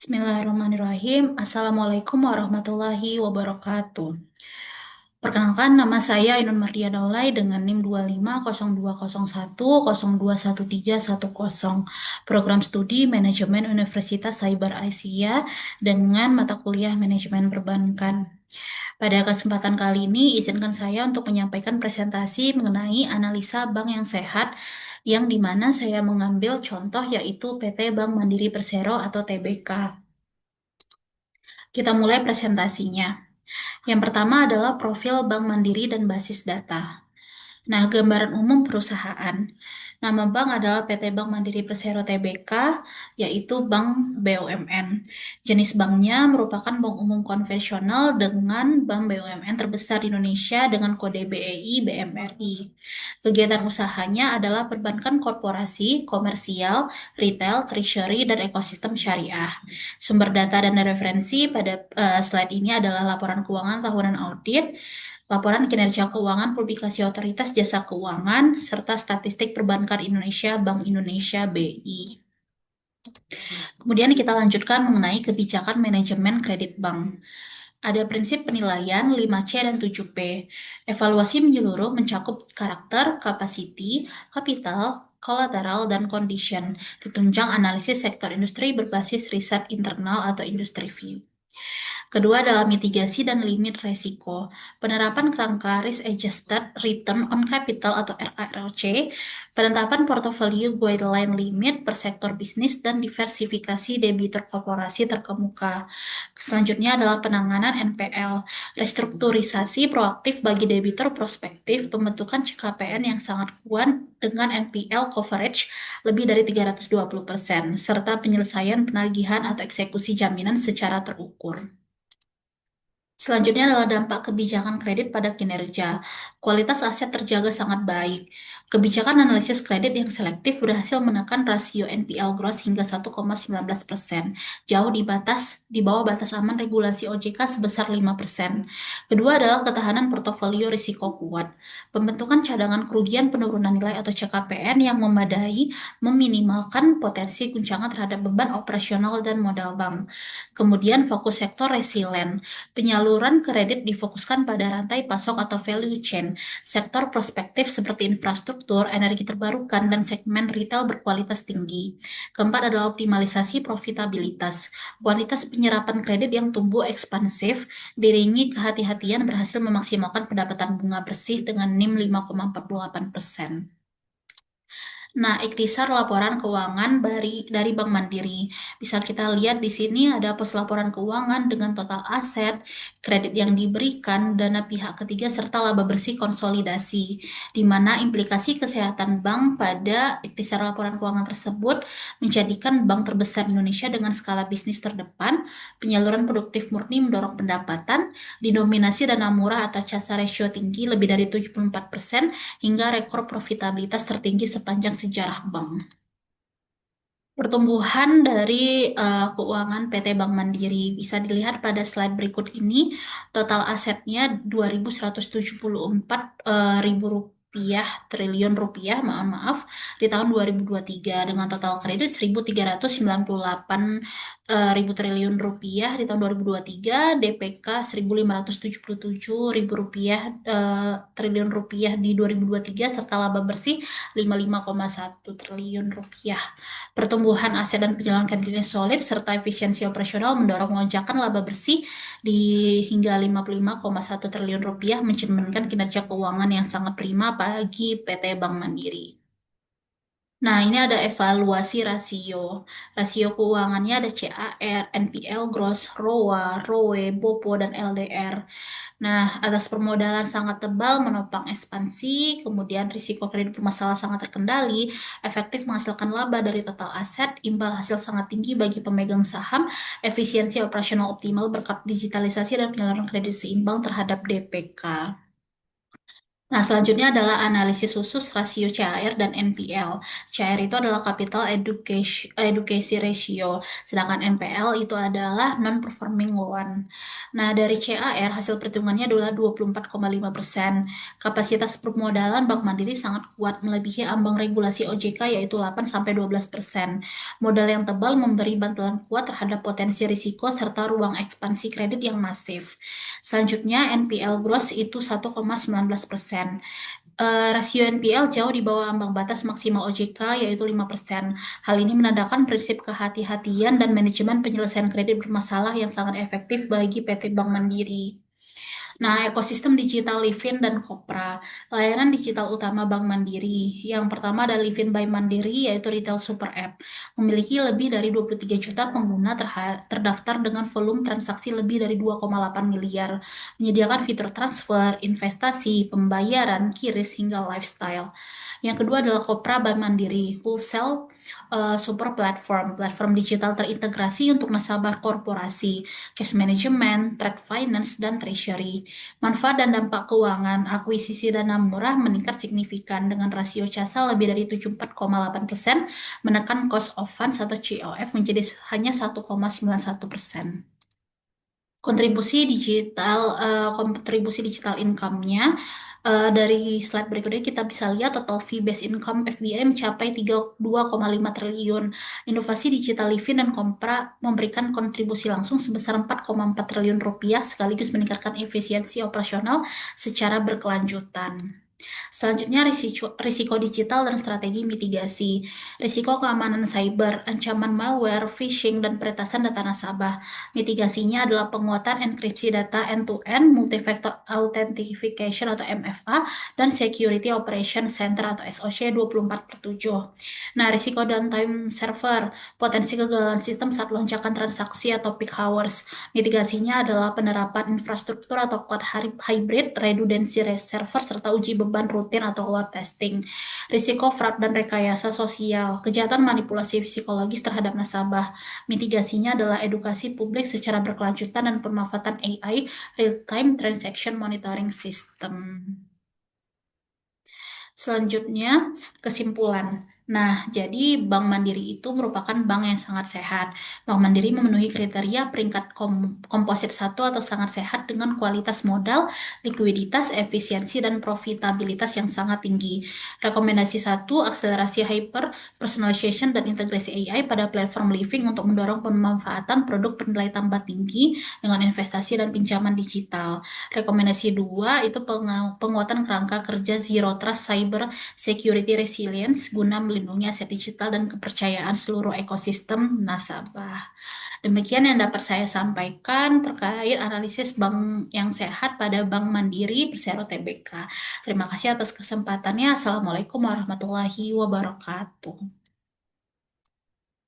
Bismillahirrahmanirrahim. Assalamualaikum warahmatullahi wabarakatuh. Perkenalkan, nama saya Ainun Mardia Daulay dengan NIM 250201021310, Program Studi Manajemen Universitas Cyber Asia dengan mata kuliah Manajemen Perbankan. Pada kesempatan kali ini, izinkan saya untuk menyampaikan presentasi mengenai analisa bank yang sehat, yang dimana saya mengambil contoh yaitu PT Bank Mandiri Persero atau TBK. Kita mulai presentasinya. Yang pertama adalah profil Bank Mandiri dan basis data. Nah, gambaran umum perusahaan. Nama bank adalah PT Bank Mandiri Persero Tbk, yaitu bank BUMN. Jenis banknya merupakan bank umum konvensional dengan bank BUMN terbesar di Indonesia dengan kode BEI BMRI. Kegiatan usahanya adalah perbankan korporasi, komersial, retail, treasury, dan ekosistem syariah. Sumber data dan referensi pada slide ini adalah laporan keuangan tahunan audit, laporan kinerja keuangan publikasi Otoritas Jasa Keuangan, serta statistik perbankan Indonesia Bank Indonesia BI. Kemudian kita lanjutkan mengenai kebijakan manajemen kredit bank. Ada prinsip penilaian 5C dan 7P. Evaluasi menyeluruh mencakup karakter, kapasiti, kapital, kolateral, dan condition. Ditunjang analisis sektor industri berbasis riset internal atau industry view. Kedua adalah mitigasi dan limit resiko. Penerapan kerangka Risk Adjusted Return on Capital atau RAROC, penetapan portofolio guideline limit per sektor bisnis, dan diversifikasi debitur korporasi terkemuka. Selanjutnya adalah penanganan NPL, restrukturisasi proaktif bagi debitur prospektif, pembentukan CKPN yang sangat kuat dengan NPL coverage lebih dari 320%, serta penyelesaian penagihan atau eksekusi jaminan secara terukur. Selanjutnya adalah dampak kebijakan kredit pada kinerja. Kualitas aset terjaga sangat baik. Kebijakan analisis kredit yang selektif berhasil menekan rasio NPL gross hingga 1,19%, jauh di bawah batas aman regulasi OJK sebesar 5%. Kedua adalah ketahanan portofolio risiko kuat. Pembentukan cadangan kerugian penurunan nilai atau CKPN yang memadai meminimalkan potensi guncangan terhadap beban operasional dan modal bank. Kemudian fokus sektor resilient. Penyaluran kredit difokuskan pada rantai pasok atau value chain, sektor prospektif seperti infrastruktur, energi terbarukan, dan segmen retail berkualitas tinggi. Keempat adalah optimalisasi profitabilitas. Kualitas penyerapan kredit yang tumbuh ekspansif diringi kehati-hatian berhasil memaksimalkan pendapatan bunga bersih dengan NIM 5,48%. Nah, ikhtisar laporan keuangan dari Bank Mandiri. Bisa kita lihat di sini ada pos laporan keuangan dengan total aset, kredit yang diberikan, dana pihak ketiga, serta laba bersih konsolidasi, di mana implikasi kesehatan bank pada ikhtisar laporan keuangan tersebut menjadikan bank terbesar Indonesia dengan skala bisnis terdepan, penyaluran produktif murni mendorong pendapatan, dinominasi dana murah atau CASA ratio tinggi lebih dari 74%, hingga rekor profitabilitas tertinggi sepanjang sejarah bank. Pertumbuhan dari keuangan PT Bank Mandiri bisa dilihat pada slide berikut ini. Total asetnya 2.174 ribu rupiah triliun rupiah, mohon maaf, di tahun 2023 dengan total kredit 1.398 ribu triliun rupiah di tahun 2023, DPK 1.577 ribu rupiah triliun rupiah di 2023, serta laba bersih 55,1 triliun rupiah. Pertumbuhan aset dan penjalan kreditnya solid serta efisiensi operasional mendorong lonjakan laba bersih di hingga 55,1 triliun rupiah, mencerminkan kinerja keuangan yang sangat prima bagi PT Bank Mandiri. Nah, ini ada evaluasi rasio. Rasio keuangannya ada CAR, NPL gross, ROA, ROE, BOPO, dan LDR. Nah, atas permodalan sangat tebal menopang ekspansi, kemudian risiko kredit bermasalah sangat terkendali, efektif menghasilkan laba dari total aset, imbal hasil sangat tinggi bagi pemegang saham, efisiensi operasional optimal berkat digitalisasi dan penyaluran kredit seimbang terhadap DPK. Nah, selanjutnya adalah analisis khusus rasio CAR dan NPL. CAR itu adalah Capital Adequacy Ratio, sedangkan NPL itu adalah Non-Performing Loan. Nah, dari CAR hasil perhitungannya adalah 24,5%. Kapasitas permodalan Bank Mandiri sangat kuat, melebihi ambang regulasi OJK yaitu 8-12%. Modal yang tebal memberi bantalan kuat terhadap potensi risiko serta ruang ekspansi kredit yang masif. Selanjutnya, NPL gross itu 1,19%. Rasio NPL jauh di bawah ambang batas maksimal OJK yaitu 5%. Hal ini menandakan prinsip kehati-hatian dan manajemen penyelesaian kredit bermasalah yang sangat efektif bagi PT Bank Mandiri. Nah, ekosistem digital Livin dan Kopra, layanan digital utama Bank Mandiri. Yang pertama ada Livin by Mandiri, yaitu retail super app. Memiliki lebih dari 23 juta pengguna terdaftar dengan volume transaksi lebih dari 2,8 miliar. Menyediakan fitur transfer, investasi, pembayaran, QRIS, hingga lifestyle. Yang kedua adalah Kopra Bank Mandiri, wholesale super platform, platform digital terintegrasi untuk nasabah korporasi, cash management, trade finance, dan treasury. Manfaat dan dampak keuangan, akuisisi dana murah meningkat signifikan dengan rasio CASA lebih dari 74,8%, menekan cost of funds atau COF menjadi hanya 1,91%. Kontribusi digital income-nya dari slide berikutnya kita bisa lihat total fee based income FBI mencapai 32,5 triliun. Inovasi digital living dan Kompra memberikan kontribusi langsung sebesar 4,4 triliun rupiah sekaligus meningkatkan efisiensi operasional secara berkelanjutan. Selanjutnya, risiko digital dan strategi mitigasi. Risiko keamanan cyber, ancaman malware, phishing, dan peretasan data nasabah. Mitigasinya adalah penguatan enkripsi data end-to-end, multi-factor authentication atau MFA, dan Security Operation Center atau SOC 24/7. Nah, risiko downtime server, potensi kegagalan sistem saat lonjakan transaksi atau peak hours. Mitigasinya adalah penerapan infrastruktur atau cloud hybrid, redundancy server, serta uji beban rutin atau load testing. Risiko fraud dan rekayasa sosial, kejahatan manipulasi psikologis terhadap nasabah. Mitigasinya adalah edukasi publik secara berkelanjutan dan pemanfaatan AI, real-time transaction monitoring system. Selanjutnya, kesimpulan. Nah, jadi Bank Mandiri itu merupakan bank yang sangat sehat. Bank Mandiri memenuhi kriteria peringkat komposit 1 atau sangat sehat dengan kualitas modal, likuiditas, efisiensi, dan profitabilitas yang sangat tinggi. Rekomendasi 1, akselerasi hyper, personalization, dan integrasi AI pada platform living untuk mendorong pemanfaatan produk bernilai tambah tinggi dengan investasi dan pinjaman digital. Rekomendasi 2 itu penguatan kerangka kerja Zero Trust Cyber Security Resilience guna melindungi aset digital dan kepercayaan seluruh ekosistem nasabah. Demikian yang dapat saya sampaikan terkait analisis bank yang sehat pada Bank Mandiri Persero Tbk. Terima kasih atas kesempatannya. Assalamualaikum warahmatullahi wabarakatuh.